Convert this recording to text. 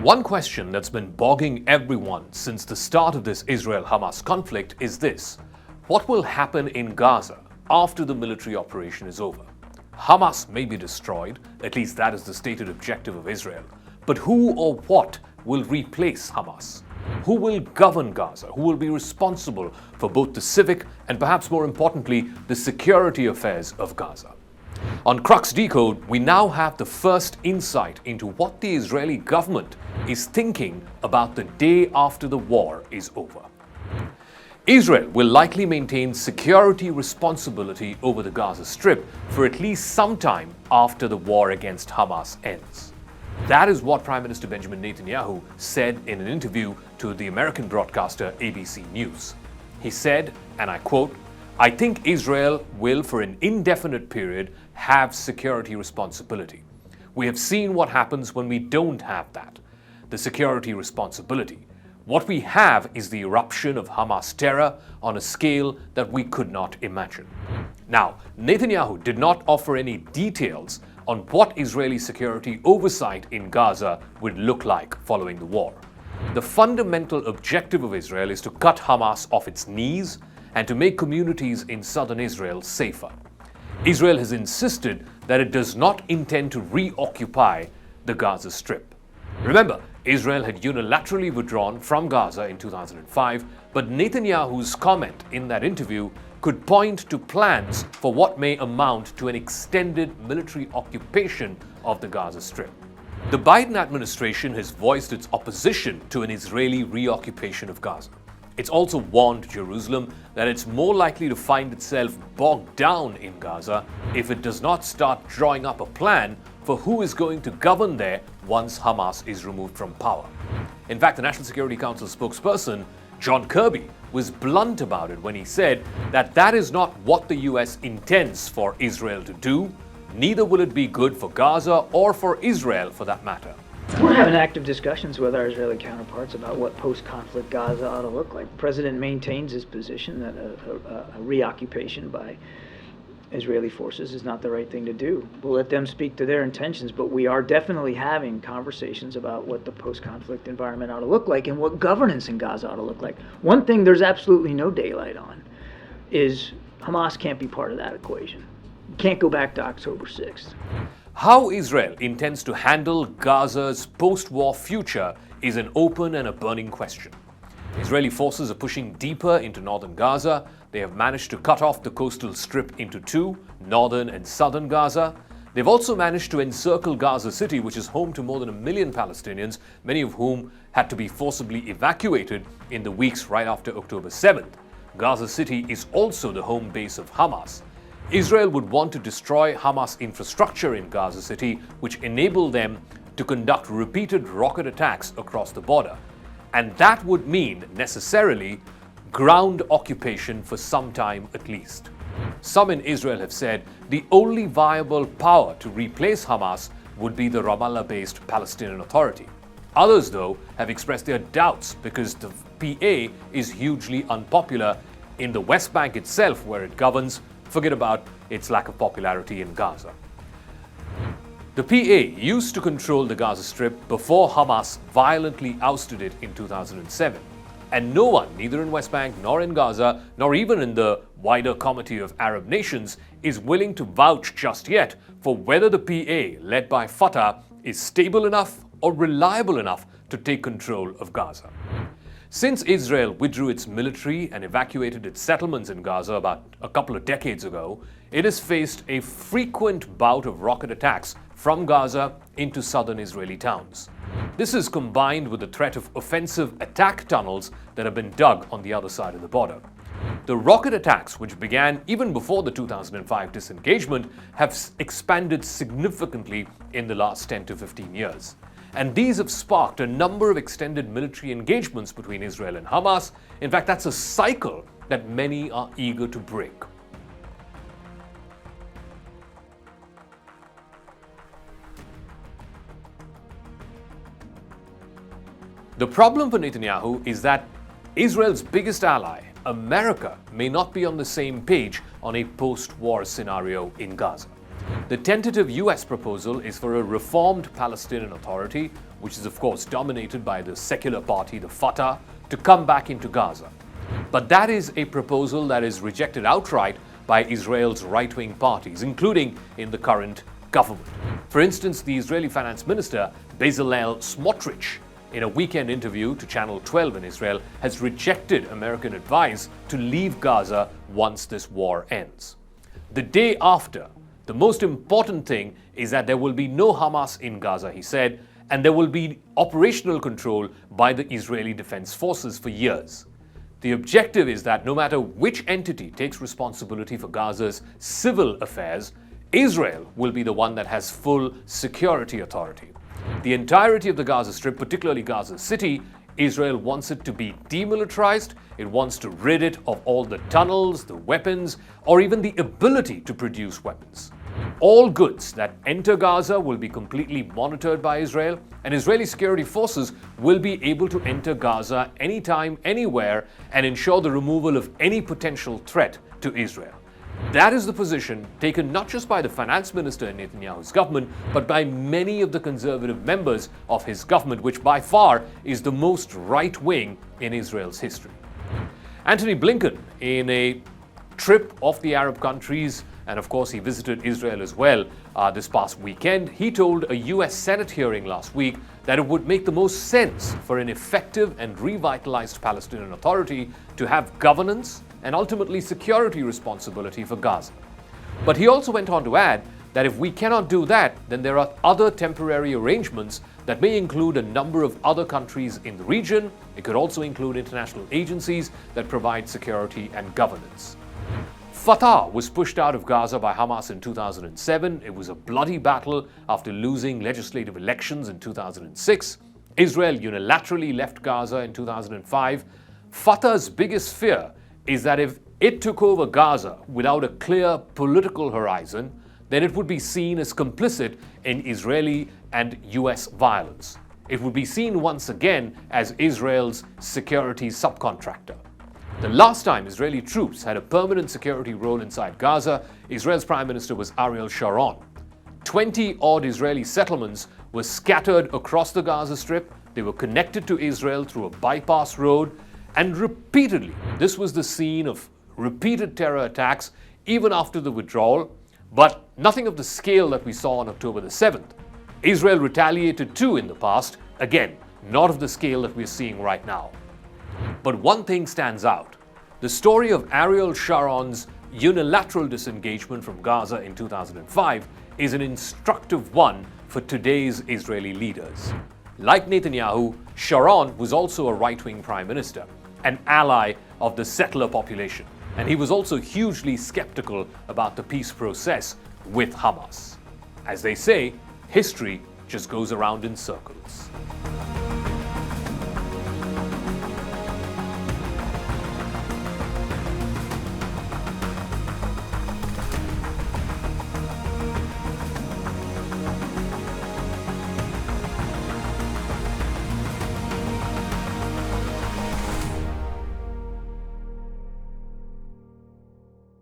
One question that's been bogging everyone since the start of this Israel-Hamas conflict is this: what will happen in Gaza after the military operation is over? Hamas may be destroyed, at least that is the stated objective of Israel, but who or what will replace Hamas? Who will govern Gaza? Who will be responsible for both the civic and, perhaps more importantly, the security affairs of Gaza? On Crux Decode, we now have the first insight into what the Israeli government is thinking about the day after the war is over. Israel will likely maintain security responsibility over the Gaza Strip for at least some time after the war against Hamas ends. That is what Prime Minister Benjamin Netanyahu said in an interview to the American broadcaster ABC News. He said, and I quote, "I think Israel will, for an indefinite period, have security responsibility. We have seen what happens when we don't have that, the security responsibility. What we have is the eruption of Hamas terror on a scale that we could not imagine." Now, Netanyahu did not offer any details on what Israeli security oversight in Gaza would look like following the war. The fundamental objective of Israel is to cut Hamas off its knees and to make communities in southern Israel safer. Israel has insisted that it does not intend to reoccupy the Gaza Strip. Remember, Israel had unilaterally withdrawn from Gaza in 2005, but Netanyahu's comment in that interview could point to plans for what may amount to an extended military occupation of the Gaza Strip. The Biden administration has voiced its opposition to an Israeli reoccupation of Gaza. It's also warned Jerusalem that it's more likely to find itself bogged down in Gaza if it does not start drawing up a plan for who is going to govern there once Hamas is removed from power. In fact, the National Security Council spokesperson, John Kirby, was blunt about it when he said that that is not what the US intends for Israel to do, neither will it be good for Gaza or for Israel for that matter. We're having active discussions with our Israeli counterparts about what post-conflict Gaza ought to look like. The president maintains his position that a reoccupation by Israeli forces is not the right thing to do. We'll let them speak to their intentions, but we are definitely having conversations about what the post-conflict environment ought to look like and what governance in Gaza ought to look like. One thing there's absolutely no daylight on is Hamas can't be part of that equation. You can't go back to October 6th. How Israel intends to handle Gaza's post-war future is an open and a burning question. Israeli forces are pushing deeper into northern Gaza. They have managed to cut off the coastal strip into two, northern and southern Gaza. They've also managed to encircle Gaza City, which is home to more than 1 million Palestinians, many of whom had to be forcibly evacuated in the weeks right after October 7th. Gaza City is also the home base of Hamas. Israel would want to destroy Hamas infrastructure in Gaza City, which enable them to conduct repeated rocket attacks across the border. And that would mean, necessarily, ground occupation for some time at least. Some in Israel have said the only viable power to replace Hamas would be the Ramallah-based Palestinian Authority. Others, though, have expressed their doubts because the PA is hugely unpopular in the West Bank itself, where it governs. Forget about its lack of popularity in Gaza. The PA used to control the Gaza Strip before Hamas violently ousted it in 2007. And no one, neither in West Bank nor in Gaza, nor even in the wider Committee of Arab Nations, is willing to vouch just yet for whether the PA, led by Fatah, is stable enough or reliable enough to take control of Gaza. Since Israel withdrew its military and evacuated its settlements in Gaza about a couple of decades ago, it has faced a frequent bout of rocket attacks from Gaza into southern Israeli towns. This is combined with the threat of offensive attack tunnels that have been dug on the other side of the border. The rocket attacks, which began even before the 2005 disengagement, have expanded significantly in the last 10 to 15 years. And these have sparked a number of extended military engagements between Israel and Hamas. In fact, that's a cycle that many are eager to break. The problem for Netanyahu is that Israel's biggest ally, America, may not be on the same page on a post-war scenario in Gaza. The tentative US proposal is for a reformed Palestinian Authority, which is of course dominated by the secular party, the Fatah, to come back into Gaza. But that is a proposal that is rejected outright by Israel's right-wing parties, including in the current government. For instance, the Israeli Finance Minister, Bezalel Smotrich, in a weekend interview to Channel 12 in Israel, has rejected American advice to leave Gaza once this war ends. The day after, the most important thing is that there will be no Hamas in Gaza, he said, and there will be operational control by the Israeli Defense Forces for years. The objective is that no matter which entity takes responsibility for Gaza's civil affairs, Israel will be the one that has full security authority. The entirety of the Gaza Strip, particularly Gaza City, Israel wants it to be demilitarized. It wants to rid it of all the tunnels, the weapons, or even the ability to produce weapons. All goods that enter Gaza will be completely monitored by Israel, and Israeli security forces will be able to enter Gaza anytime, anywhere, and ensure the removal of any potential threat to Israel. That is the position taken not just by the finance minister in Netanyahu's government, but by many of the conservative members of his government, which by far is the most right-wing in Israel's history. Antony Blinken, in a trip of the Arab countries, and of course he visited Israel as well this past weekend, he told a US Senate hearing last week that it would make the most sense for an effective and revitalized Palestinian Authority to have governance and ultimately security responsibility for Gaza. But he also went on to add that if we cannot do that, then there are other temporary arrangements that may include a number of other countries in the region. It could also include international agencies that provide security and governance. Fatah was pushed out of Gaza by Hamas in 2007. It was a bloody battle after losing legislative elections in 2006. Israel unilaterally left Gaza in 2005. Fatah's biggest fear is that if it took over Gaza without a clear political horizon, then it would be seen as complicit in Israeli and US violence. It would be seen once again as Israel's security subcontractor. The last time Israeli troops had a permanent security role inside Gaza, Israel's Prime Minister was Ariel Sharon. 20-odd Israeli settlements were scattered across the Gaza Strip. They were connected to Israel through a bypass road, and repeatedly, this was the scene of repeated terror attacks even after the withdrawal, but nothing of the scale that we saw on October the 7th. Israel retaliated too in the past, again, not of the scale that we're seeing right now. But one thing stands out. The story of Ariel Sharon's unilateral disengagement from Gaza in 2005 is an instructive one for today's Israeli leaders. Like Netanyahu, Sharon was also a right-wing prime minister, an ally of the settler population, and he was also hugely skeptical about the peace process with Hamas. As they say, history just goes around in circles.